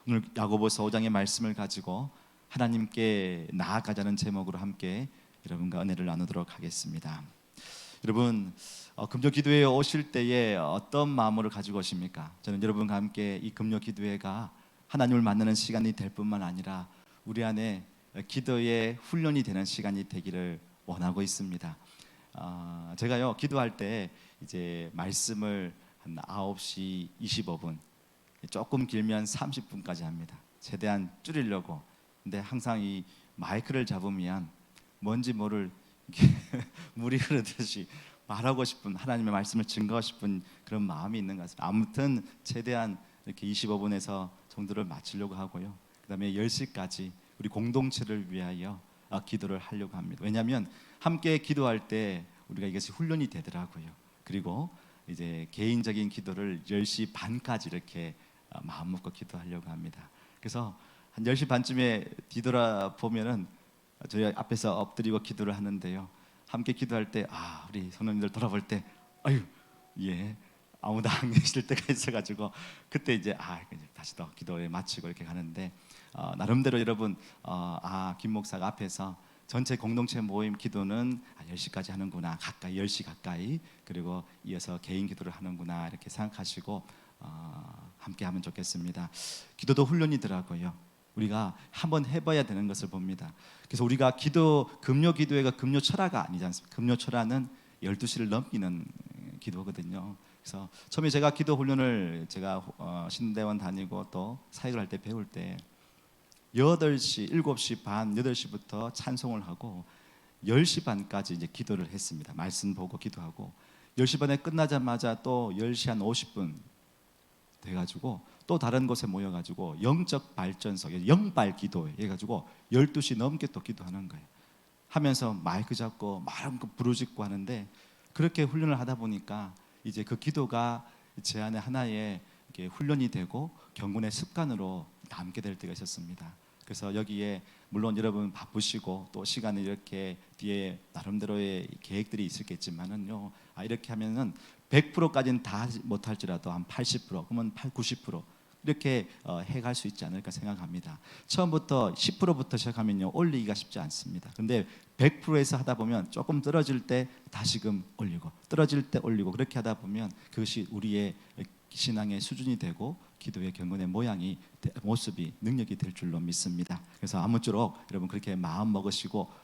오늘 야고보서 5장의 말씀을 가지고 하나님께 나아가자는 제목으로 함께 여러분과 은혜를 나누도록 하겠습니다. 여러분, 금요 기도회에 오실 때에 어떤 마음으로 가지고 오십니까? 저는 여러분과 함께 이 금요 기도회가 하나님을 만나는 시간이 될 뿐만 아니라 우리 안에 기도의 훈련이 되는 시간이 되기를 원하고 있습니다. 제가요 기도할 때 이제 말씀을 한 9시 25분, 조금 길면 30분까지 합니다. 최대한 줄이려고. 근데 항상 이 마이크를 잡으면 뭔지 모를 물이 흐르듯이 말하고 싶은, 하나님의 말씀을 증거하고 싶은 그런 마음이 있는 것 같습니다. 아무튼 최대한 이렇게 25분에서 정도를 마치려고 하고요. 그 다음에 10시까지 우리 공동체를 위하여 기도를 하려고 합니다. 왜냐하면 함께 기도할 때 우리가 이것이 훈련이 되더라고요. 그리고 이제 개인적인 기도를 10시 반까지 이렇게 마음 먹고 기도하려고 합니다. 그래서 한 10시 반쯤에 뒤돌아보면은 저희 앞에서 엎드리고 기도를 하는데요, 함께 기도할 때 우리 성도님들 돌아볼 때 아무도 안 계실 때가 있어가지고 그때 이제 다시 또 기도에 마치고 이렇게 가는데, 나름대로 여러분 김 목사가 앞에서 전체 공동체 모임 기도는 10시까지 하는구나, 가까이 10시 가까이, 그리고 이어서 개인 기도를 하는구나 이렇게 생각하시고 함께 하면 좋겠습니다. 기도도 훈련이더라고요. 우리가 한번 해봐야 되는 것을 봅니다. 그래서 우리가 금요 기도회가 금요 철화가 아니지 않습니까? 금요 철화는 12시를 넘기는 기도거든요. 그래서 처음에 제가 기도 훈련을 제가 신대원 다니고 또 사역을 할 때 배울 때 8시, 7시 반, 8시부터 찬송을 하고 10시 반까지 이제 기도를 했습니다. 말씀 보고 기도하고 10시 반에 끝나자마자 또 10시 한 50분 돼가지고 또 다른 곳에 모여가지고 영적 발전소, 영발 기도 해가지고 12시 넘게 또 기도하는 거예요. 하면서 마이크 잡고 마음껏 부르짖고 하는데, 그렇게 훈련을 하다 보니까 이제 그 기도가 제 안에 하나의 이렇게 훈련이 되고 경건의 습관으로 남게 될 때가 있었습니다. 그래서 여기에 물론 여러분 바쁘시고 또 시간이 이렇게 뒤에 나름대로의 계획들이 있었겠지만은요, 이렇게 하면은 100%까지는 다 못할지라도 한 80%, 그러면 90% 이렇게 해갈 수 있지 않을까 생각합니다. 처음부터 10%부터 시작하면요 올리기가 쉽지 않습니다. 근데 100%에서 하다 보면 조금 떨어질 때 다시금 올리고, 떨어질 때 올리고, 그렇게 하다 보면 그것이 우리의 신앙의 수준이 되고 기도의 경건의 모습이 능력이 될 줄로 믿습니다. 그래서 아무쪼록 여러분 그렇게 마음 먹으시고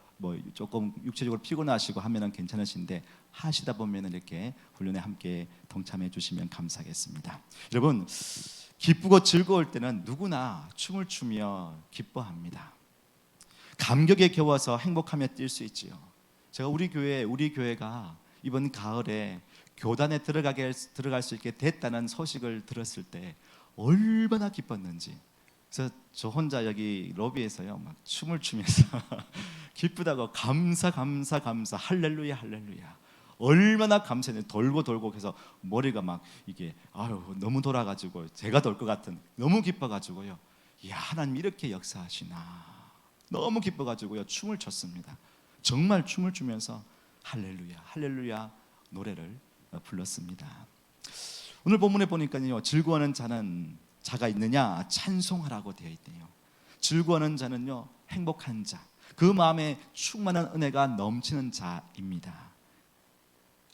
조금 육체적으로 피곤하시고 하면은 괜찮으신데, 하시다 보면은 이렇게 훈련에 함께 동참해 주시면 감사하겠습니다. 여러분, 기쁘고 즐거울 때는 누구나 춤을 추며 기뻐합니다. 감격에 겨워서 행복하며 뛸 수 있지요. 제가 우리 교회가 이번 가을에 교단에 들어갈 수 있게 됐다는 소식을 들었을 때 얼마나 기뻤는지. 그래서 저 혼자 여기 로비에서요 막 춤을 추면서 기쁘다고 감사 할렐루야 얼마나 감사했는지, 돌고 해서 머리가 막 이게 너무 돌아가지고 제가 돌 것 같은, 너무 기뻐가지고요, 하나님 이렇게 역사하시나 너무 기뻐가지고요 춤을 췄습니다. 정말 춤을 추면서 할렐루야 노래를 불렀습니다. 오늘 본문에 보니까요, 즐거워하는 자가 있느냐, 찬송하라고 되어 있대요. 즐거워하는 자는요 행복한 자, 그 마음에 충만한 은혜가 넘치는 자입니다.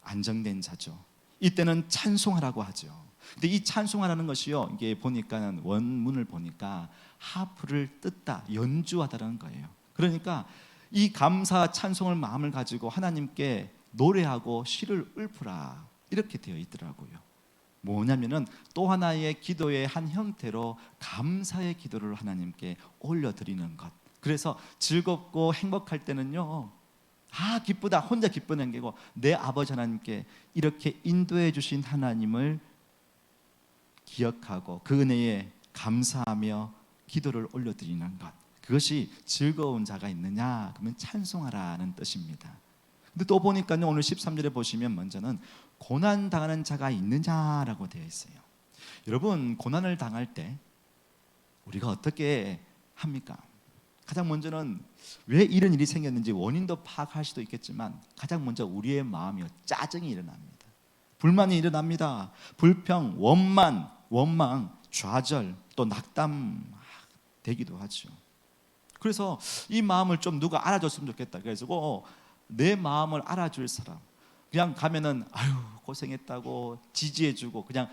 안정된 자죠. 이때는 찬송하라고 하죠. 근데 이 찬송하라는 것이요, 이게 보니까 원문을 보니까 하프를 뜯다, 연주하다라는 거예요. 그러니까 이 감사 찬송을 마음을 가지고 하나님께 노래하고 시를 읊으라 이렇게 되어 있더라고요. 뭐냐면은 또 하나의 기도의 한 형태로 감사의 기도를 하나님께 올려드리는 것. 그래서 즐겁고 행복할 때는요, 기쁘다, 혼자 기쁘는 게고 내 아버지 하나님께 이렇게 인도해 주신 하나님을 기억하고 그 은혜에 감사하며 기도를 올려드리는 것, 그것이 즐거운 자가 있느냐, 그러면 찬송하라는 뜻입니다. 근데 또 보니까요, 오늘 13절에 보시면 먼저는 고난 당하는 자가 있느냐라고 되어 있어요. 여러분, 고난을 당할 때 우리가 어떻게 합니까? 가장 먼저는 왜 이런 일이 생겼는지 원인도 파악할 수도 있겠지만, 가장 먼저 우리의 마음이요, 짜증이 일어납니다. 불만이 일어납니다. 불평, 원망, 좌절, 또 낙담 되기도 하죠. 그래서 이 마음을 좀 누가 알아줬으면 좋겠다. 그래서 내 마음을 알아줄 사람, 그냥 가면은 아유 고생했다고 지지해주고 그냥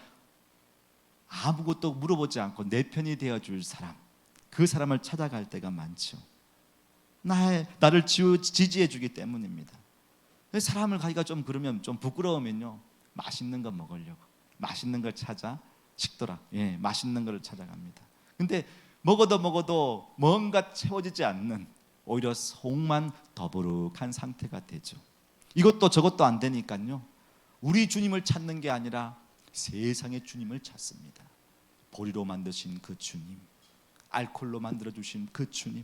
아무것도 물어보지 않고 내 편이 되어줄 사람, 그 사람을 찾아갈 때가 많죠. 나를 지지해주기 때문입니다. 사람을 가기가 좀 그러면 좀 부끄러우면요, 맛있는 거 먹으려고 맛있는 걸 찾아 식더라. 맛있는 걸 찾아갑니다. 근데 먹어도 뭔가 채워지지 않는, 오히려 속만 더부룩한 상태가 되죠. 이것도 저것도 안 되니까요, 우리 주님을 찾는 게 아니라 세상의 주님을 찾습니다. 보리로 만드신 그 주님, 알코올로 만들어주신 그 주님,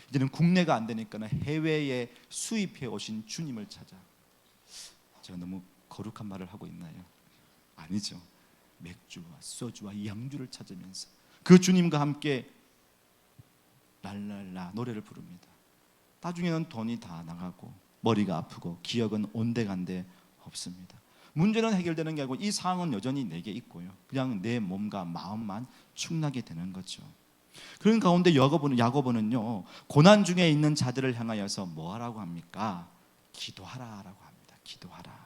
이제는 국내가 안 되니까 해외에 수입해 오신 주님을 찾아. 제가 너무 거룩한 말을 하고 있나요? 아니죠. 맥주와 소주와 양주를 찾으면서 그 주님과 함께 랄랄라 노래를 부릅니다. 나중에는 돈이 다 나가고 머리가 아프고 기억은 온데간데 없습니다. 문제는 해결되는 게 아니고 이 상황은 여전히 내게 있고요, 그냥 내 몸과 마음만 축나게 되는 거죠. 그런 가운데 야고보는요, 고난 중에 있는 자들을 향하여서 뭐 하라고 합니까? 기도하라라고 합니다. 기도하라.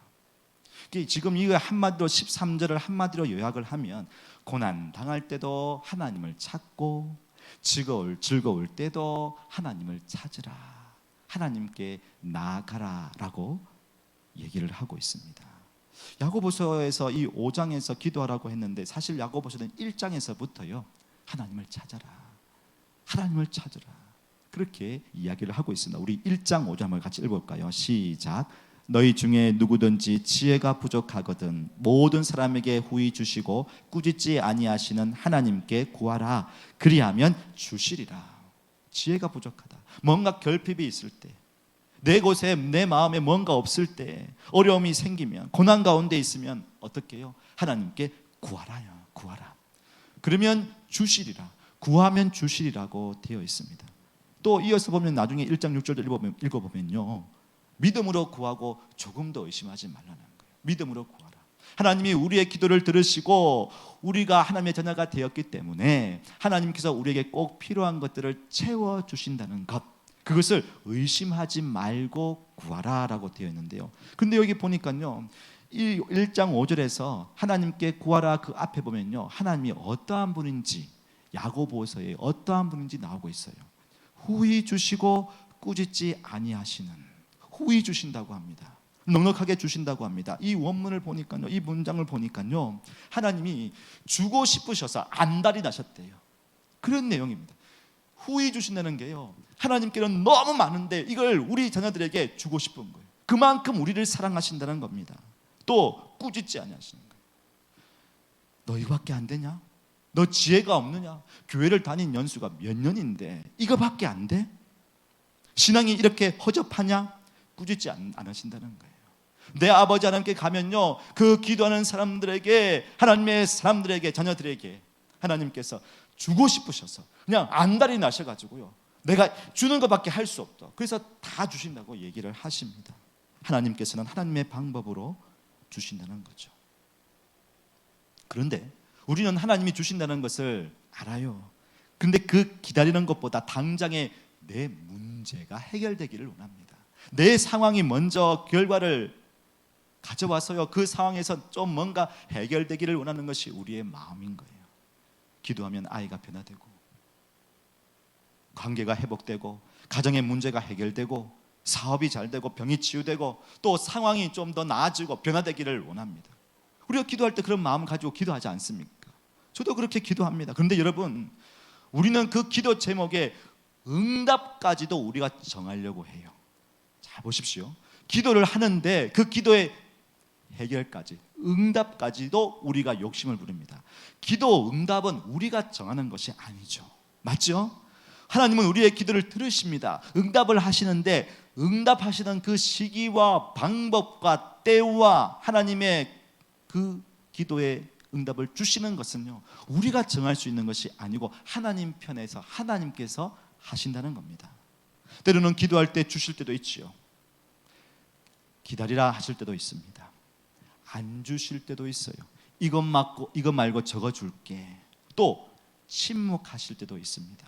지금 이 한마디로 13절을 한마디로 요약을 하면, 고난 당할 때도 하나님을 찾고 즐거울 때도 하나님을 찾으라, 하나님께 나아가라라고 얘기를 하고 있습니다. 야고보서에서 이 5장에서 기도하라고 했는데, 사실 야고보서는 1장에서부터요 하나님을 찾아라, 하나님을 찾으라, 그렇게 이야기를 하고 있습니다. 우리 1장 5절 한번 같이 읽어볼까요? 시작. 너희 중에 누구든지 지혜가 부족하거든 모든 사람에게 후히 주시고 꾸짖지 아니하시는 하나님께 구하라, 그리하면 주시리라. 지혜가 부족하다, 뭔가 결핍이 있을 때, 내 곳에 내 마음에 뭔가 없을 때, 어려움이 생기면, 고난 가운데 있으면 어떻게 해요? 하나님께 구하라요. 구하라. 그러면 주시리라. 구하면 주시리라고 되어 있습니다. 또 이어서 보면 나중에 1장 6절 읽어보면요, 믿음으로 구하고 조금도 의심하지 말라는 거예요. 믿음으로 구하라. 하나님이 우리의 기도를 들으시고 우리가 하나님의 자녀가 되었기 때문에 하나님께서 우리에게 꼭 필요한 것들을 채워주신다는 것, 그것을 의심하지 말고 구하라라고 되어 있는데요, 근데 여기 보니까요, 이 1장 5절에서 하나님께 구하라 그 앞에 보면요, 하나님이 어떠한 분인지, 야고보서에 어떠한 분인지 나오고 있어요. 후히 주시고 꾸짖지 아니하시는, 후히 주신다고 합니다. 넉넉하게 주신다고 합니다. 이 원문을 보니까요, 이 문장을 보니까요, 하나님이 주고 싶으셔서 안달이 나셨대요. 그런 내용입니다. 후히 주신다는 게요, 하나님께는 너무 많은데 이걸 우리 자녀들에게 주고 싶은 거예요. 그만큼 우리를 사랑하신다는 겁니다. 또 꾸짖지 아니하시는 거예요. 너 이거밖에 안 되냐? 너 지혜가 없느냐? 교회를 다닌 연수가 몇 년인데 이거밖에 안 돼? 신앙이 이렇게 허접하냐? 꾸짖지 않으신다는 거예요. 내 아버지 하나님께 가면요, 그 기도하는 사람들에게, 하나님의 사람들에게, 자녀들에게 하나님께서 주고 싶으셔서 그냥 안달이 나셔가지고요, 내가 주는 것밖에 할 수 없다, 그래서 다 주신다고 얘기를 하십니다. 하나님께서는 하나님의 방법으로 주신다는 거죠. 그런데 우리는 하나님이 주신다는 것을 알아요. 그런데 그 기다리는 것보다 당장에 내 문제가 해결되기를 원합니다. 내 상황이 먼저 결과를 가져와서요, 그 상황에서 좀 뭔가 해결되기를 원하는 것이 우리의 마음인 거예요. 기도하면 아이가 변화되고, 관계가 회복되고, 가정의 문제가 해결되고, 사업이 잘 되고, 병이 치유되고, 또 상황이 좀 더 나아지고 변화되기를 원합니다. 우리가 기도할 때 그런 마음을 가지고 기도하지 않습니까? 저도 그렇게 기도합니다. 그런데 여러분, 우리는 그 기도 제목에 응답까지도 우리가 정하려고 해요. 자, 보십시오. 기도를 하는데 그 기도의 해결까지, 응답까지도 우리가 욕심을 부립니다. 기도 응답은 우리가 정하는 것이 아니죠. 맞죠? 하나님은 우리의 기도를 들으십니다. 응답을 하시는데, 응답하시는 그 시기와 방법과 때와 하나님의 그 기도의 응답을 주시는 것은요, 우리가 정할 수 있는 것이 아니고 하나님 편에서 하나님께서 하신다는 겁니다. 때로는 기도할 때 주실 때도 있지요. 기다리라 하실 때도 있습니다. 안 주실 때도 있어요. 이것 말고 저거 줄게. 또 침묵하실 때도 있습니다.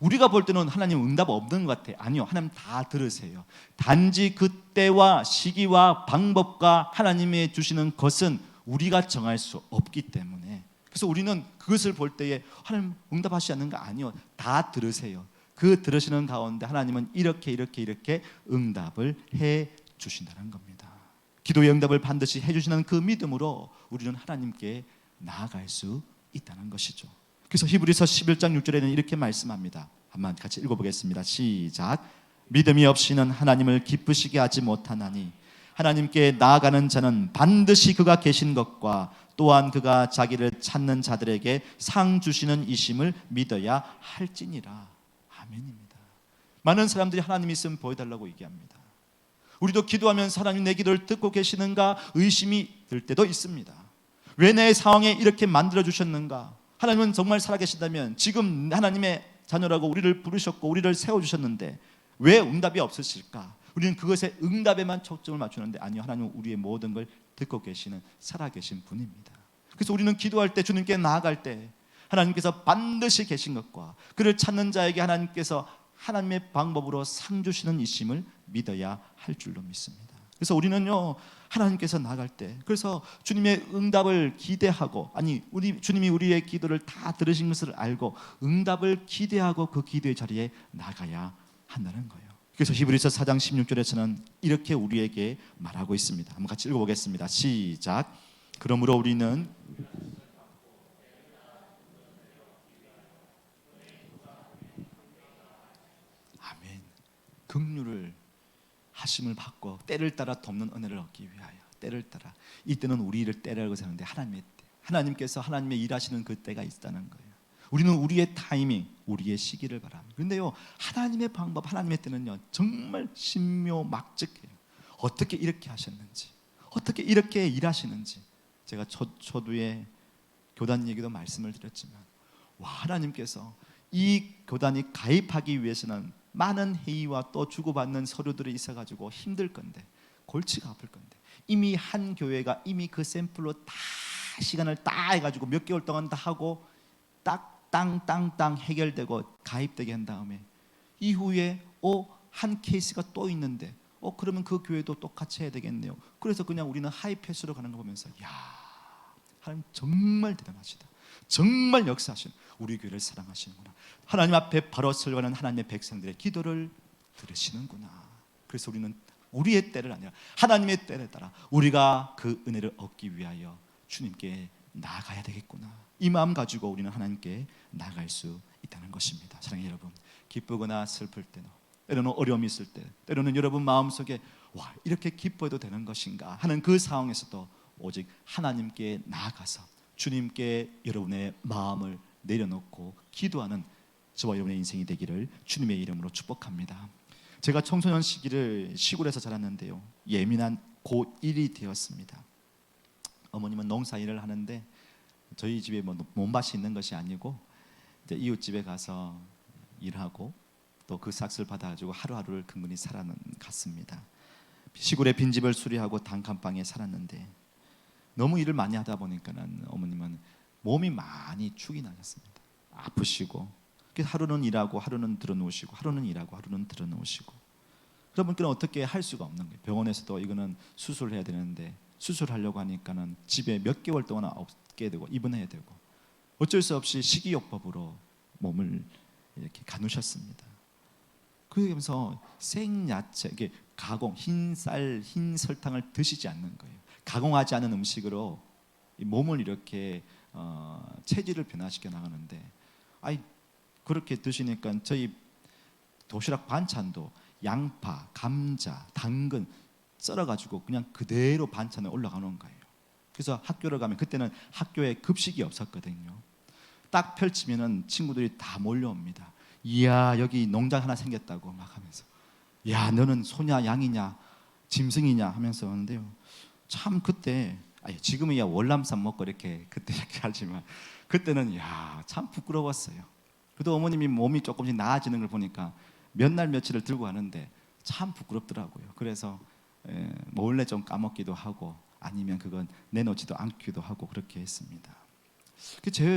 우리가 볼 때는 하나님 응답 없는 것 같아요. 아니요, 하나님 다 들으세요. 단지 그때와 시기와 방법과 하나님이 주시는 것은 우리가 정할 수 없기 때문에, 그래서 우리는 그것을 볼 때에 하나님 응답하시지 않는 거 아니요, 다 들으세요. 그 들으시는 가운데 하나님은 이렇게 응답을 해 주신다는 겁니다. 기도의 응답을 반드시 해 주시는 그 믿음으로 우리는 하나님께 나아갈 수 있다는 것이죠. 그래서 히브리서 11장 6절에는 이렇게 말씀합니다. 한번 같이 읽어보겠습니다. 시작. 믿음이 없이는 하나님을 기쁘시게 하지 못하나니 하나님께 나아가는 자는 반드시 그가 계신 것과 또한 그가 자기를 찾는 자들에게 상 주시는 이심을 믿어야 할지니라. 아멘입니다. 많은 사람들이 하나님 있으면 보여달라고 얘기합니다. 우리도 기도하면서 하나님 내 기도를 듣고 계시는가 의심이 들 때도 있습니다. 왜 내 상황에 이렇게 만들어 주셨는가? 하나님은 정말 살아계신다면 지금 하나님의 자녀라고 우리를 부르셨고 우리를 세워주셨는데 왜 응답이 없으실까? 우리는 그것에 응답에만 초점을 맞추는데 아니요, 하나님은 우리의 모든 걸 듣고 계시는 살아계신 분입니다. 그래서 우리는 기도할 때, 주님께 나아갈 때 하나님께서 반드시 계신 것과 그를 찾는 자에게 하나님께서 하나님의 방법으로 상 주시는 이심을 믿어야 할 줄로 믿습니다. 그래서 우리는요, 하나님께서 나갈 때, 그래서 주님의 응답을 기대하고, 주님이 우리의 기도를 다 들으신 것을 알고 응답을 기대하고 그 기도의 자리에 나가야 한다는 거예요. 그래서 히브리서 4장 16절에서는 이렇게 우리에게 말하고 있습니다. 한번 같이 읽어보겠습니다. 시작. 그러므로 우리는 아멘. 긍휼을 하심을 받고 때를 따라 돕는 은혜를 얻기 위하여, 때를 따라, 이때는 우리를 때라고 생각하는데 하나님의 때, 하나님께서 하나님의 일하시는 그 때가 있다는 거예요. 우리는 우리의 타이밍, 우리의 시기를 바랍니다. 그런데요, 하나님의 방법, 하나님의 때는요 정말 신묘막측해요. 어떻게 이렇게 하셨는지, 어떻게 이렇게 일하시는지. 제가 초두에 교단 얘기도 말씀을 드렸지만, 와, 하나님께서 이 교단이 가입하기 위해서는 많은 회의와 또 주고받는 서류들이 있어가지고 힘들 건데, 골치가 아플 건데, 이미 한 교회가 이미 그 샘플로 다 시간을 다 해가지고 몇 개월 동안 다 하고 딱 땅 해결되고 가입되게 한 다음에 이후에 한 케이스가 또 있는데 그러면 그 교회도 똑같이 해야 되겠네요. 그래서 그냥 우리는 하이패스로 가는 거 보면서, 야, 하나님 정말 대단하시다, 정말 역사하시는, 우리 교회를 사랑하시는구나, 하나님 앞에 바로 설거하는 하나님의 백성들의 기도를 들으시는구나. 그래서 우리는 우리의 때를 아니라 하나님의 때를 따라 우리가 그 은혜를 얻기 위하여 주님께 나아가야 되겠구나, 이 마음 가지고 우리는 하나님께 나아갈 수 있다는 것입니다. 사랑하는 여러분, 기쁘거나 슬플 때는, 때로는 어려움이 있을 때, 때로는 여러분 마음속에 와, 이렇게 기뻐해도 되는 것인가 하는 그 상황에서도 오직 하나님께 나아가서 주님께 여러분의 마음을 내려놓고 기도하는 저와 여러분의 인생이 되기를 주님의 이름으로 축복합니다. 제가 청소년 시기를 시골에서 자랐는데요, 예민한 고1이 되었습니다. 어머님은 농사일을 하는데 저희 집에 몸밭이 있는 것이 아니고 이제 이웃집에 가서 일하고 또 그 삭스를 받아가지고 하루하루를 근근히 살아갔습니다. 시골에 빈집을 수리하고 단칸방에 살았는데 너무 일을 많이 하다 보니까는 어머님은 몸이 많이 축이 나셨습니다. 아프시고, 그래서 하루는 일하고 하루는 들어놓으시고, 하루는 일하고 하루는 들어놓으시고, 그러다 보니까 어떻게 할 수가 없는 거예요. 병원에서도 이거는 수술해야 되는데 수술하려고 하니까는 집에 몇 개월 동안 없게 되고 입원해야 되고, 어쩔 수 없이 식이요법으로 몸을 이렇게 가누셨습니다. 그러면서 생야채, 이게 가공, 흰쌀, 흰 설탕을 드시지 않는 거예요. 가공하지 않은 음식으로 몸을 이렇게 체질을 변화시켜 나가는데, 그렇게 드시니까 저희 도시락 반찬도 양파, 감자, 당근 썰어가지고 그냥 그대로 반찬에 올라가는 거예요. 그래서 학교를 가면, 그때는 학교에 급식이 없었거든요. 딱 펼치면은 친구들이 다 몰려옵니다. 이야, 여기 농장 하나 생겼다고 막 하면서, 야, 너는 소냐 양이냐 짐승이냐 하면서 오는데요, 참 그때, 지금이야 월남쌈 먹고 이렇게 그때 이렇게 하지만 그때는 참 부끄러웠어요. 그래도 어머님이 몸이 조금씩 나아지는 걸 보니까 몇 날 며칠을 들고 가는데 참 부끄럽더라고요. 그래서 몰래 좀 까먹기도 하고 아니면 그건 내놓지도 않기도 하고 그렇게 했습니다.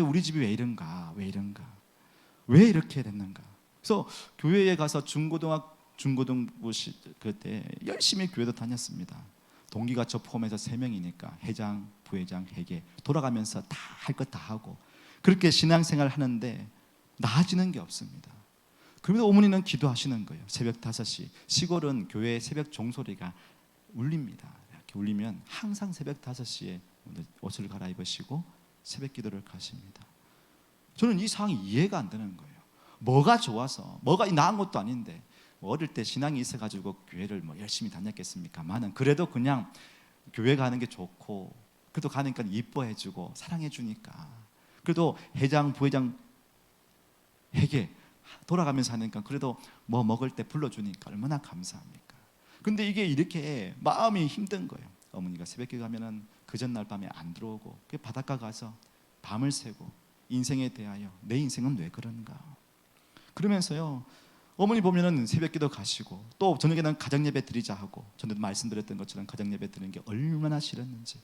우리 집이 왜 이런가, 왜 이렇게 됐는가. 그래서 교회에 가서 중고등부 그때 열심히 교회도 다녔습니다. 동기가 저 포함해서 3명이니까 회장, 부회장, 회계 돌아가면서 다 할 것 다 하고 그렇게 신앙생활 하는데 나아지는 게 없습니다. 그러면서 어머니는 기도하시는 거예요. 새벽 5시 시골은 교회 새벽 종소리가 울립니다. 이렇게 울리면 항상 새벽 5시에 옷을 갈아입으시고 새벽 기도를 가십니다. 저는 이 상황이 이해가 안 되는 거예요. 뭐가 좋아서 뭐가 나은 것도 아닌데 어릴 때 신앙이 있어가지고 교회를 열심히 다녔겠습니까만은 그래도 그냥 교회 가는 게 좋고 그래도 가니까 이뻐해주고 사랑해주니까 그래도 회장, 부회장, 회계 돌아가면서 하니까 그래도 뭐 먹을 때 불러주니까 얼마나 감사합니까? 근데 이게 이렇게 마음이 힘든 거예요. 어머니가 새벽에 가면은 그 전날 밤에 안 들어오고 바닷가 가서 밤을 새고 인생에 대하여 내 인생은 왜 그런가 그러면서요 어머니 보면은 새벽기도 가시고 또 저녁에는 가정예배 드리자 하고 전에도 말씀드렸던 것처럼 가정예배 드리는 게 얼마나 싫었는지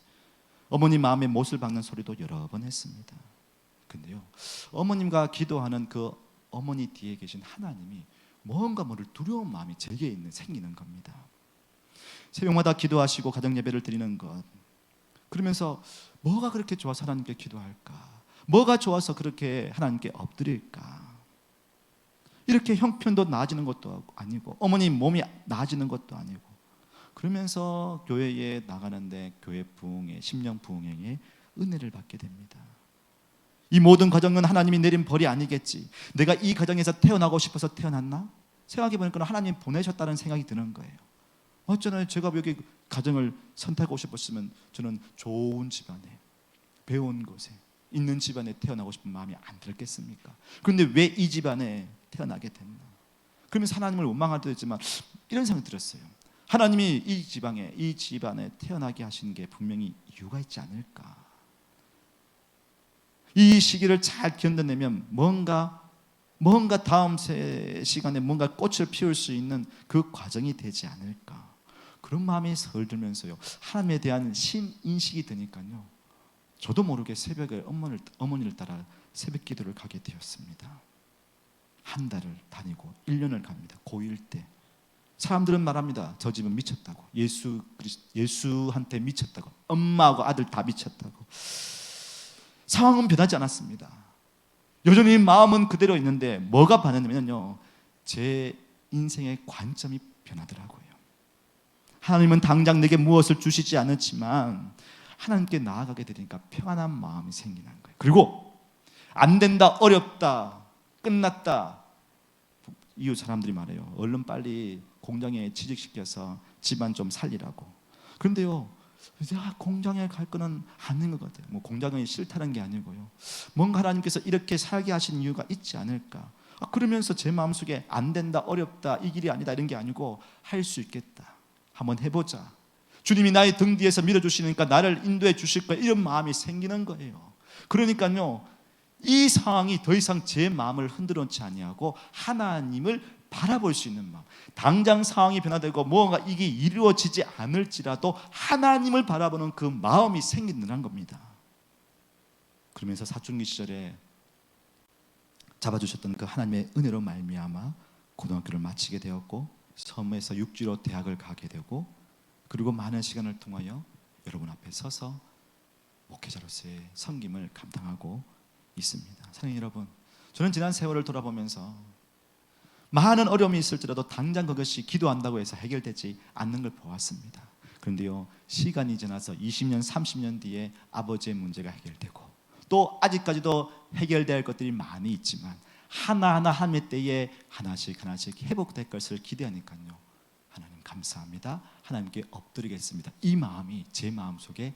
어머니 마음에 못을 박는 소리도 여러 번 했습니다. 근데요 어머님과 기도하는 그 어머니 뒤에 계신 하나님이 뭔가 모를 두려운 마음이 제게 생기는 겁니다. 새벽마다 기도하시고 가정예배를 드리는 것 그러면서 뭐가 그렇게 좋아서 하나님께 기도할까? 뭐가 좋아서 그렇게 하나님께 엎드릴까? 이렇게 형편도 나아지는 것도 아니고 어머니 몸이 나아지는 것도 아니고 그러면서 교회에 나가는데 교회 부흥회, 심령 부흥회에 은혜를 받게 됩니다. 이 모든 과정은 하나님이 내린 벌이 아니겠지. 내가 이 가정에서 태어나고 싶어서 태어났나? 생각해 보니까 하나님 보내셨다는 생각이 드는 거예요. 어쩌나 제가 여기 가정을 선택하고 싶었으면 저는 좋은 집안에 배운 곳에 있는 집안에 태어나고 싶은 마음이 안 들었겠습니까? 그런데 왜 이 집안에 태어나게 됐나? 그러면서 하나님을 원망하도 했지만 이런 생각이 들었어요. 하나님이 이 집안에 태어나게 하신 게 분명히 이유가 있지 않을까? 이 시기를 잘 견뎌내면 뭔가 다음 시간에 뭔가 꽃을 피울 수 있는 그 과정이 되지 않을까? 그런 마음이 설 들면서요 하나님에 대한 신인식이 드니까요 저도 모르게 새벽에 어머니를 따라 새벽 기도를 가게 되었습니다. 한 달을 다니고 1년을 갑니다. 고1 때 사람들은 말합니다. 저 집은 미쳤다고, 예수한테 미쳤다고, 엄마하고 아들 다 미쳤다고. 상황은 변하지 않았습니다. 여전히 마음은 그대로 있는데 뭐가 변했냐면요 제 인생의 관점이 변하더라고요. 하나님은 당장 내게 무엇을 주시지 않았지만 하나님께 나아가게 되니까 평안한 마음이 생기는 거예요. 그리고 안 된다, 어렵다, 끝났다 이웃 사람들이 말해요. 얼른 빨리 공장에 취직시켜서 집안 좀 살리라고. 그런데요 내가 공장에 갈 거는 아닌 것 같아요. 공장이 싫다는 게 아니고요 뭔가 하나님께서 이렇게 살게 하신 이유가 있지 않을까. 그러면서 제 마음속에 안 된다, 어렵다, 이 길이 아니다 이런 게 아니고 할 수 있겠다, 한번 해보자, 주님이 나의 등 뒤에서 밀어주시니까 나를 인도해 주실 거야 이런 마음이 생기는 거예요. 그러니까요 이 상황이 더 이상 제 마음을 흔들어 놓지 아니하고 하나님을 바라볼 수 있는 마음, 당장 상황이 변화되고 뭔가 이게 이루어지지 않을지라도 하나님을 바라보는 그 마음이 생긴다는 겁니다. 그러면서 사춘기 시절에 잡아주셨던 그 하나님의 은혜로 말미암아 고등학교를 마치게 되었고 섬에서 육지로 대학을 가게 되고 그리고 많은 시간을 통하여 여러분 앞에 서서 목회자로서의 섬김을 감당하고 있습니다. 사랑하는 여러분, 저는 지난 세월을 돌아보면서 많은 어려움이 있을지라도 당장 그것이 기도한다고 해서 해결되지 않는 걸 보았습니다. 그런데요 시간이 지나서 20년, 30년 뒤에 아버지의 문제가 해결되고 또 아직까지도 해결돼야 할 것들이 많이 있지만 하나하나 하나님의 때에 하나씩 회복될 것을 기대하니까요 하나님 감사합니다, 하나님께 엎드리겠습니다 이 마음이 제 마음속에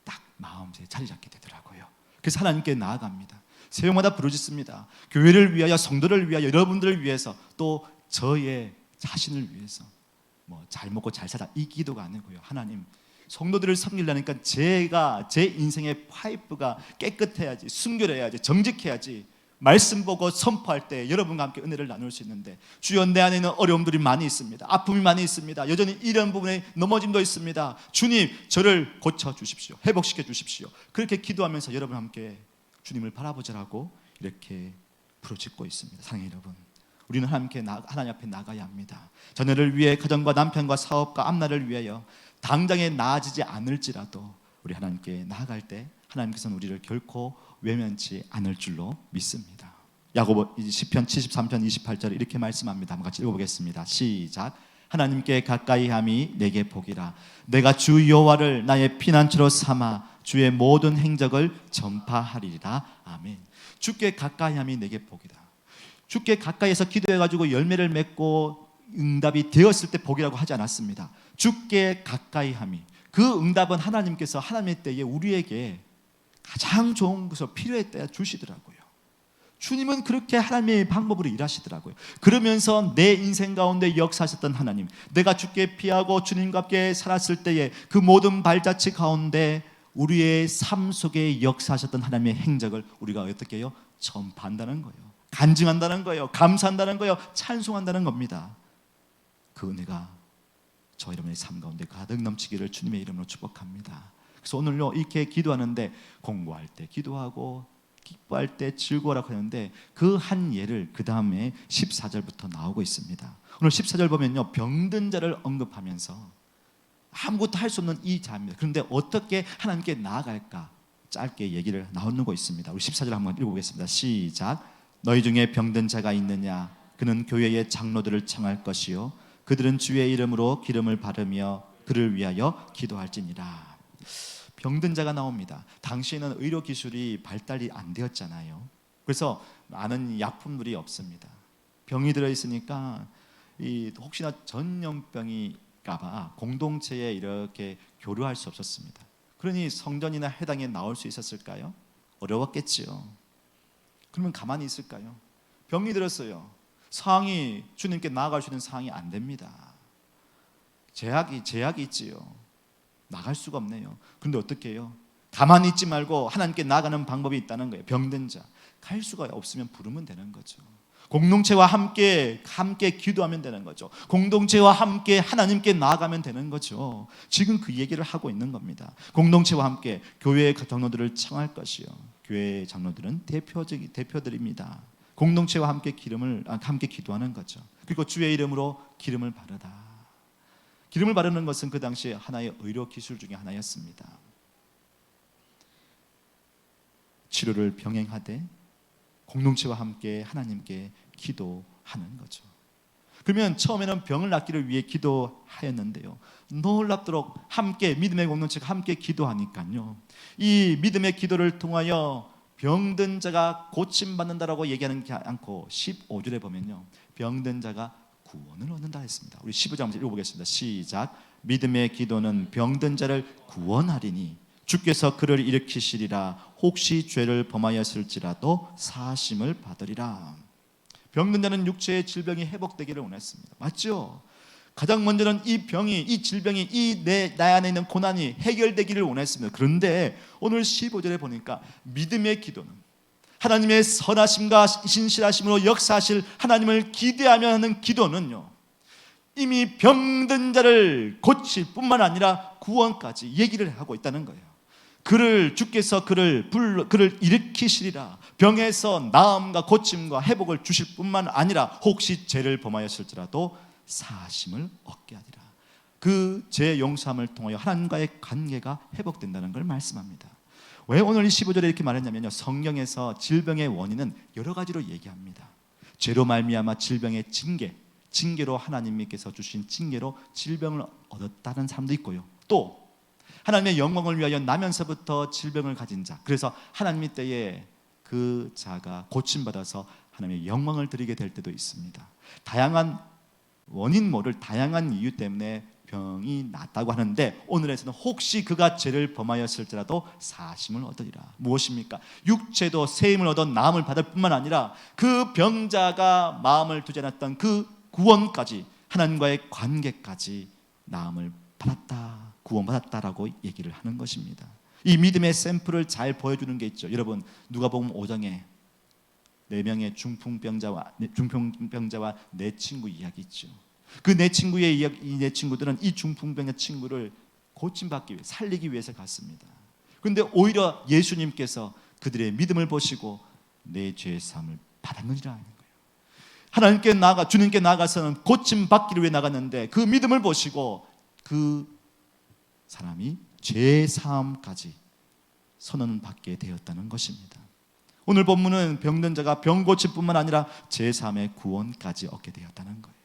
딱 마음속에 자리 잡게 되더라고요. 그래서 하나님께 나아갑니다. 새벽마다 부르짖습니다. 교회를 위하여, 성도를 위하여, 여러분들을 위해서, 또 저의 자신을 위해서 잘 먹고 잘 살다 이 기도가 아니고요 하나님 성도들을 섬기려니까 제가 제 인생의 파이프가 깨끗해야지, 순결해야지, 정직해야지 말씀 보고 선포할 때 여러분과 함께 은혜를 나눌 수 있는데 주여 내 안에는 어려움들이 많이 있습니다. 아픔이 많이 있습니다. 여전히 이런 부분에 넘어짐도 있습니다. 주님 저를 고쳐주십시오, 회복시켜 주십시오. 그렇게 기도하면서 여러분 함께 주님을 바라보자라고 이렇게 부르짖고 있습니다. 사랑하는 여러분, 우리는 하나님 앞에 나가야 합니다. 자녀를 위해, 가정과 남편과 사업과 앞날을 위하여 당장에 나아지지 않을지라도 우리 하나님께 나아갈 때 하나님께서는 우리를 결코 외면치 않을 줄로 믿습니다. 야고보 시편 73편 28절에 이렇게 말씀합니다. 한번 같이 읽어보겠습니다. 시작. 하나님께 가까이함이 내게 복이라. 내가 주 여호와를 나의 피난처로 삼아 주의 모든 행적을 전파하리라. 아멘. 주께 가까이함이 내게 복이다. 주께 가까이에서 기도해가지고 열매를 맺고 응답이 되었을 때 복이라고 하지 않았습니다. 주께 가까이함이, 그 응답은 하나님께서 하나님의 때에 우리에게 가장 좋은 것을 필요할 때 주시더라고요. 주님은 그렇게 하나님의 방법으로 일하시더라고요. 그러면서 내 인생 가운데 역사하셨던 하나님, 내가 주께 피하고 주님과 함께 살았을 때에 그 모든 발자취 가운데 우리의 삶 속에 역사하셨던 하나님의 행적을 우리가 어떻게 해요? 전파한다는 거예요. 간증한다는 거예요. 감사한다는 거예요. 찬송한다는 겁니다. 그 은혜가 저 여러분의 삶 가운데 가득 넘치기를 주님의 이름으로 축복합니다. 그래서 오늘요 이렇게 기도하는데, 공부할 때 기도하고 기뻐할 때 즐거워라고 하는데 그 한 예를 그 다음에 14절부터 나오고 있습니다. 오늘 14절 보면요, 병든 자를 언급하면서 아무것도 할 수 없는 이 자입니다. 그런데 어떻게 하나님께 나아갈까 짧게 얘기를 나누고 있습니다. 우리 14절 한번 읽어보겠습니다. 시작. 너희 중에 병든 자가 있느냐? 그는 교회의 장로들을 청할 것이요 그들은 주의 이름으로 기름을 바르며 그를 위하여 기도할지니라. 병든 자가 나옵니다. 당시에는 의료 기술이 발달이 안 되었잖아요. 그래서 많은 약품들이 없습니다. 병이 들어있으니까 혹시나 전염병일까봐 공동체에 이렇게 교류할 수 없었습니다. 그러니 성전이나 회당에 나올 수 있었을까요? 어려웠겠지요. 그러면 가만히 있을까요? 병이 들었어요. 상황이 주님께 나아갈 수 있는 상황이 안 됩니다. 제약이 있지요. 나갈 수가 없네요. 그런데 어떻게 해요? 가만히 있지 말고 하나님께 나아가는 방법이 있다는 거예요. 병든 자 갈 수가 없으면 부르면 되는 거죠. 공동체와 함께 기도하면 되는 거죠. 공동체와 함께 하나님께 나아가면 되는 거죠. 지금 그 얘기를 하고 있는 겁니다. 공동체와 함께 교회의 장로들을 청할 것이요. 교회의 장로들은 대표들입니다. 공동체와 함께 함께 기도하는 거죠. 그리고 주의 이름으로 기름을 바르다. 기름을 바르는 것은 그 당시에 하나의 의료 기술 중에 하나였습니다. 치료를 병행하되 공동체와 함께 하나님께 기도하는 거죠. 그러면 처음에는 병을 낫기를 위해 기도하였는데요, 놀랍도록 함께 믿음의 공동체가 함께 기도하니까요, 이 믿음의 기도를 통하여 병든 자가 고침받는다라고 얘기하는 게 않고 15절에 보면요, 병든 자가 구원을 얻는다 했습니다. 우리 15절 한번 읽어보겠습니다. 시작. 믿음의 기도는 병든 자를 구원하리니 주께서 그를 일으키시리라. 혹시 죄를 범하였을지라도 사하심을 받으리라. 병든 자는 육체의 질병이 회복되기를 원했습니다. 맞죠? 가장 먼저는 이 질병이 내 안에 있는 고난이 해결되기를 원했습니다. 그런데 오늘 15절에 보니까 믿음의 기도는 하나님의 선하심과 신실하심으로 역사하실 하나님을 기대하며 하는 기도는요, 이미 병든 자를 고칠 뿐만 아니라 구원까지 얘기를 하고 있다는 거예요. 주께서 그를 일으키시리라. 병에서 나음과 고침과 회복을 주실 뿐만 아니라 혹시 죄를 범하였을지라도 사하심을 얻게 하리라. 그 죄 용서함을 통하여 하나님과의 관계가 회복된다는 걸 말씀합니다. 왜 오늘 15절에 이렇게 말했냐면요, 성경에서 질병의 원인은 여러 가지로 얘기합니다. 죄로 말미암아 질병의 징계로 하나님께서 주신 징계로 질병을 얻었다는 사람도 있고요, 또 하나님의 영광을 위하여 나면서부터 질병을 가진 자, 그래서 하나님의 때에 그 자가 고침받아서 하나님의 영광을 드리게 될 때도 있습니다. 다양한 원인 모를 다양한 이유 때문에 병이 낫다고 하는데, 오늘에서는 혹시 그가 죄를 범하였을지라도 사심을 얻으리라. 무엇입니까? 육체도 세임을 얻어 나음을 받을 뿐만 아니라 그 병자가 마음을 두지 않았던 그 구원까지, 하나님과의 관계까지 나음을 받았다, 구원받았다라고 얘기를 하는 것입니다. 이 믿음의 샘플을 잘 보여주는 게 있죠. 여러분, 누가복음 5장에 4명의 중풍병자와 네 친구 이야기 있죠. 그 네 친구들은 이 중풍병자 친구를 고침받기 위해, 살리기 위해서 갔습니다. 그런데 오히려 예수님께서 그들의 믿음을 보시고 내 죄의 사함을 받았느니라 하는 거예요. 하나님께 나가 주님께 나가서는 고침 받기를 위해 나갔는데 그 믿음을 보시고 그 사람이 죄 사함까지 선언받게 되었다는 것입니다. 오늘 본문은 병든 자가 병 고침뿐만 아니라 죄 사함의 구원까지 얻게 되었다는 거예요.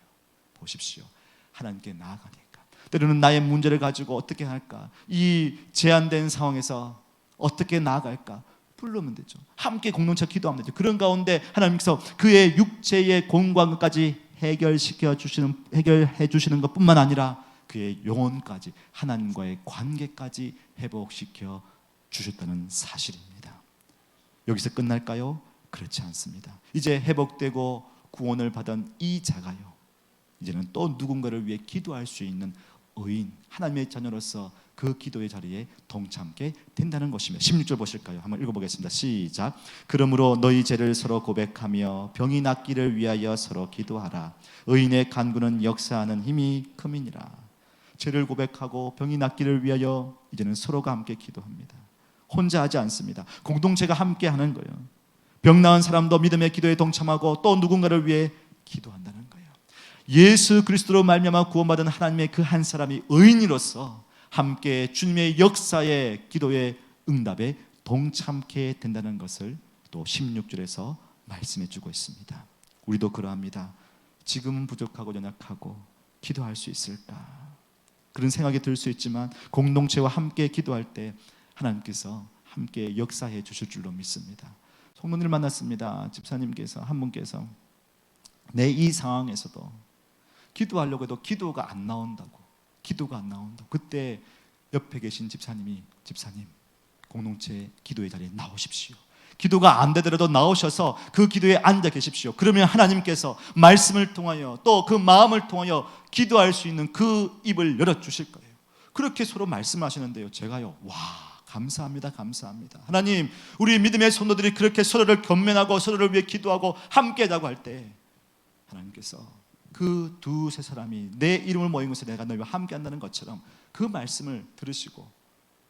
보십시오. 하나님께 나아가니까 때로는 나의 문제를 가지고 어떻게 할까? 이 제한된 상황에서 어떻게 나아갈까? 부르면 되죠. 함께 공동체 기도하면 되죠. 그런 가운데 하나님께서 그의 육체의 공간까지 해결해 주시는 것뿐만 아니라 그의 영혼까지 하나님과의 관계까지 회복시켜 주셨다는 사실입니다. 여기서 끝날까요? 그렇지 않습니다. 이제 회복되고 구원을 받은 이 자가요, 이제는 또 누군가를 위해 기도할 수 있는 의인, 하나님의 자녀로서 그 기도의 자리에 동참하게 된다는 것입니다. 16절 보실까요? 한번 읽어보겠습니다. 시작. 그러므로 너희 죄를 서로 고백하며 병이 낫기를 위하여 서로 기도하라. 의인의 간구는 역사하는 힘이 큼이니라. 죄를 고백하고 병이 낫기를 위하여 이제는 서로가 함께 기도합니다. 혼자 하지 않습니다. 공동체가 함께 하는 거예요. 병 나은 사람도 믿음의 기도에 동참하고 또 누군가를 위해 기도한다는 거예요. 예수 그리스도로 말미암아 구원받은 하나님의 그 한 사람이 의인으로서 함께 주님의 역사의 기도의 응답에 동참케 된다는 것을 또 16절에서 말씀해 주고 있습니다. 우리도 그러합니다. 지금은 부족하고 연약하고 기도할 수 있을까? 그런 생각이 들 수 있지만 공동체와 함께 기도할 때 하나님께서 함께 역사해 주실 줄로 믿습니다. 성도님을 만났습니다. 집사님께서 한 분께서 내 이 상황에서도 기도하려고 해도 기도가 안 나온다고. 그때 옆에 계신 집사님 공동체 기도의 자리에 나오십시오. 기도가 안 되더라도 나오셔서 그 기도에 앉아 계십시오. 그러면 하나님께서 말씀을 통하여 또 그 마음을 통하여 기도할 수 있는 그 입을 열어주실 거예요. 그렇게 서로 말씀하시는데요, 제가요, 와, 감사합니다. 하나님, 우리 믿음의 성도들이 그렇게 서로를 권면하고 서로를 위해 기도하고 함께하자고 할 때 하나님께서 그 두세 사람이 내 이름을 모인 곳에 내가 너희와 함께 한다는 것처럼 그 말씀을 들으시고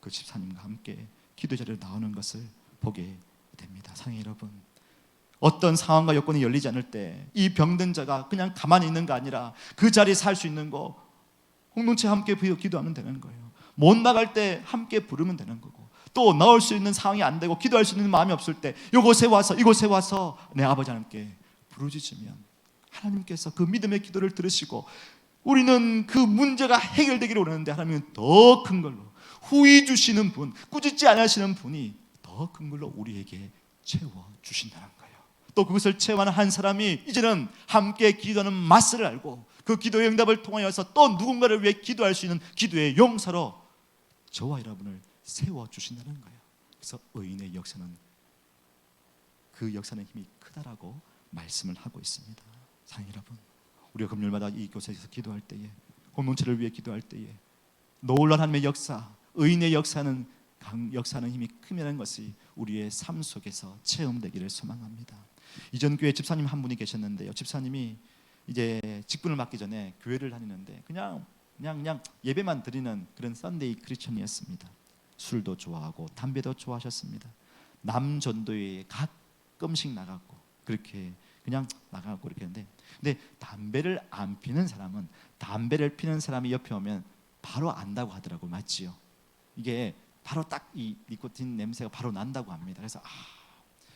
그 집사님과 함께 기도 자리에 나오는 것을 보게 됩니다. 사랑하는 여러분, 어떤 상황과 여건이 열리지 않을 때 이 병든 자가 그냥 가만히 있는 거 아니라 그 자리에 살 수 있는 거 공동체 함께 기도하면 되는 거예요. 못 나갈 때 함께 부르면 되는 거고, 또 나올 수 있는 상황이 안 되고 기도할 수 있는 마음이 없을 때 이곳에 와서 내 아버지 하나님께 부르짖으면 하나님께서 그 믿음의 기도를 들으시고 우리는 그 문제가 해결되기를 원하는데 하나님은 더 큰 걸로 후히 주시는 분, 꾸짖지 않으시는 분이 더 큰 걸로 우리에게 채워주신다는 거예요. 또 그것을 채워하는 한 사람이 이제는 함께 기도하는 맛을 알고 그 기도의 응답을 통하여서 또 누군가를 위해 기도할 수 있는 기도의 용사로 저와 여러분을 세워주신다는 거예요. 그래서 의인의 역사는 그 역사는 힘이 크다라고 말씀을 하고 있습니다. 사랑하는 여러분, 우리가 금요일마다 이곳에서 기도할 때에, 공동체를 위해 기도할 때에 놀라운 하나님의 역사, 의인의 역사는 힘이 크다는 것이 우리의 삶 속에서 체험되기를 소망합니다. 이전 교회 집사님 한 분이 계셨는데요, 집사님이 이제 직분을 맡기 전에 교회를 다니는데 그냥 예배만 드리는 그런 썬데이 크리스천이었습니다. 술도 좋아하고 담배도 좋아하셨습니다. 남전도에 가끔씩 나가고 그렇게 그냥 나가고 이렇게 했는데, 근데 담배를 안 피는 사람은 담배를 피는 사람이 옆에 오면 바로 안다고 하더라고요. 맞지요? 이게 바로 딱 이 니코틴 냄새가 바로 난다고 합니다.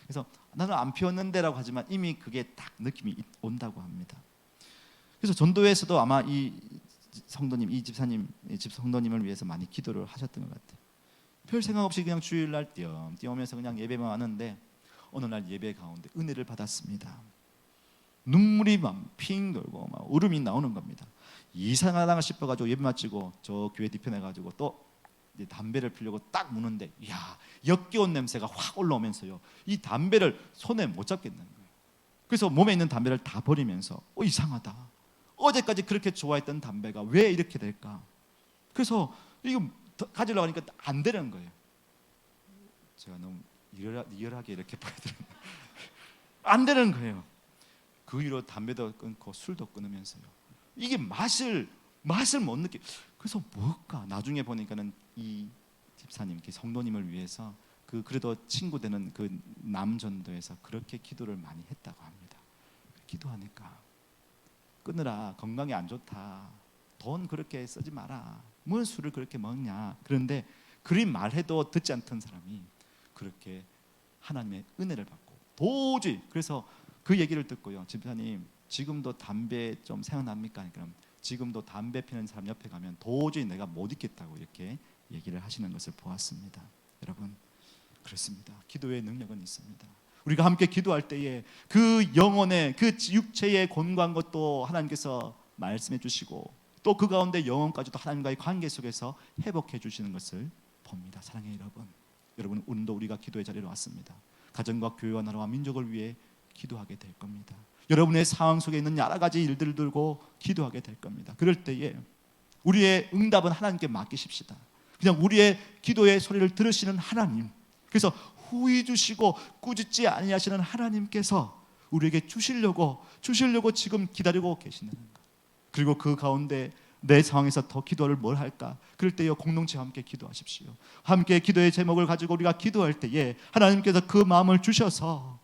그래서 나는 안 피웠는데라고 하지만 이미 그게 딱 느낌이 온다고 합니다. 그래서 전도회에서도 아마 이 성도님, 이 집사님, 집 성도님을 위해서 많이 기도를 하셨던 것 같아요. 별 생각 없이 그냥 주일날 뛰어오면서 그냥 예배만 하는데 어느 날 예배 가운데 은혜를 받았습니다. 눈물이 막 핑 돌고 막 울음이 나오는 겁니다. 이상하다 싶어가지고 예배 마치고 저 교회 뒤편에 가지고 또 담배를 피려고 딱 무는데, 이야, 역겨운 냄새가 확 올라오면서요, 이 담배를 손에 못 잡겠는 거예요. 그래서 몸에 있는 담배를 다 버리면서 이상하다, 어제까지 그렇게 좋아했던 담배가 왜 이렇게 될까? 그래서 이거 가지려고 하니까 안 되는 거예요. 제가 너무 리얼하게 이렇게 보여드리는 안 되는 거예요. 그 위로 담배도 끊고 술도 끊으면서요, 이게 맛을 못 느끼. 그래서 뭘까? 나중에 보니까는 이 집사님, 성도님을 위해서 그래도 친구 되는 그 남전도에서 그렇게 기도를 많이 했다고 합니다. 기도하니까 끊으라, 건강에 안 좋다, 돈 그렇게 쓰지 마라, 뭔 술을 그렇게 먹냐. 그런데 그리 말해도 듣지 않던 사람이 그렇게 하나님의 은혜를 받고 도저히, 그래서 그 얘기를 듣고요, 집사님 지금도 담배 좀 생각납니까? 그럼 지금도 담배 피는 사람 옆에 가면 도저히 내가 못 있겠다고 이렇게 얘기를 하시는 것을 보았습니다. 여러분, 그렇습니다. 기도의 능력은 있습니다. 우리가 함께 기도할 때에 그 영혼의, 그 육체의 곤고한 것도 하나님께서 말씀해 주시고 또 그 가운데 영혼까지도 하나님과의 관계 속에서 회복해 주시는 것을 봅니다. 사랑해요 여러분. 여러분, 오늘도 우리가 기도의 자리로 왔습니다. 가정과 교회와 나라와 민족을 위해 기도하게 될 겁니다. 여러분의 상황 속에 있는 여러 가지 일들을 들고 기도하게 될 겁니다. 그럴 때에 우리의 응답은 하나님께 맡기십시다. 그냥 우리의 기도의 소리를 들으시는 하나님, 그래서 후히 주시고 꾸짖지 아니하시는 하나님께서 우리에게 주시려고 지금 기다리고 계시는 것. 그리고 그 가운데 내 상황에서 더 기도를 뭘 할까? 그럴 때요, 공동체와 함께 기도하십시오. 함께 기도의 제목을 가지고 우리가 기도할 때에 하나님께서 그 마음을 주셔서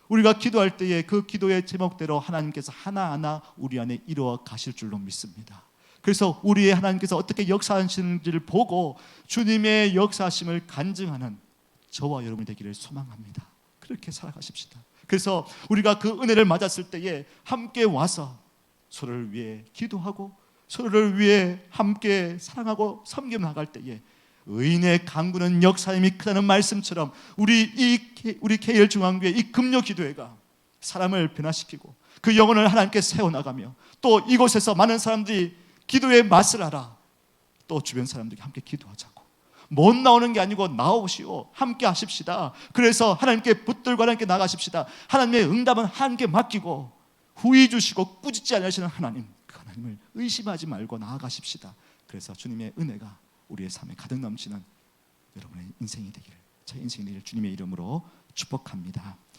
우리가 기도할 때에 그 기도의 제목대로 하나님께서 하나하나 우리 안에 이루어 가실 줄로 믿습니다. 그래서 우리의 하나님께서 어떻게 역사하시는지를 보고 주님의 역사하심을 간증하는 저와 여러분이 되기를 소망합니다. 그렇게 살아가십시다. 그래서 우리가 그 은혜를 맞았을 때에 함께 와서 서로를 위해 기도하고 서로를 위해 함께 사랑하고 섬겨 나갈 때에 의인의 강구는 역사임이 크다는 말씀처럼 우리 KL 중앙교회 이 금요 기도회가 사람을 변화시키고 그 영혼을 하나님께 세워나가며 또 이곳에서 많은 사람들이 기도의 맛을 알아 또 주변 사람들이 함께 기도하자고, 못 나오는 게 아니고 나오시오, 함께 하십시다. 그래서 하나님께 붙들고 하나님께 나가십시다. 하나님의 응답은 하나님께 맡기고 후히 주시고 꾸짖지 않으시는 하나님, 그 하나님을 의심하지 말고 나아가십시다. 그래서 주님의 은혜가 우리의 삶에 가득 넘치는 여러분의 인생이 되기를, 제 인생이 되기를 주님의 이름으로 축복합니다.